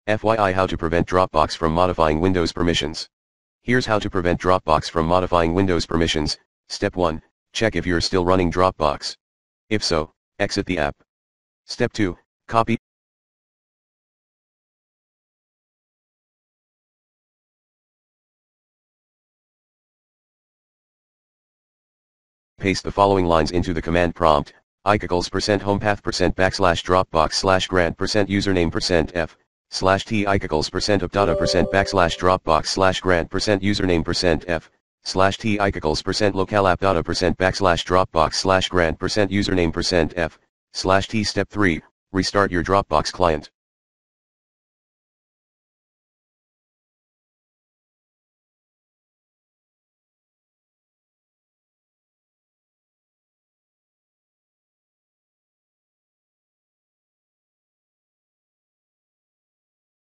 FYI, how to prevent Dropbox from modifying Windows permissions. Here's how to prevent Dropbox from modifying Windows permissions. Step 1, check if you're still running Dropbox. If so, exit the app. Step 2, copy, paste the following lines into the command prompt: =%homepath%backslash dropbox/grant%username%f /t =%of data%backslash dropbox/grant%username%f /t =%localapp data%backslash dropbox/grant%username%f /t. Step 3, restart your Dropbox client.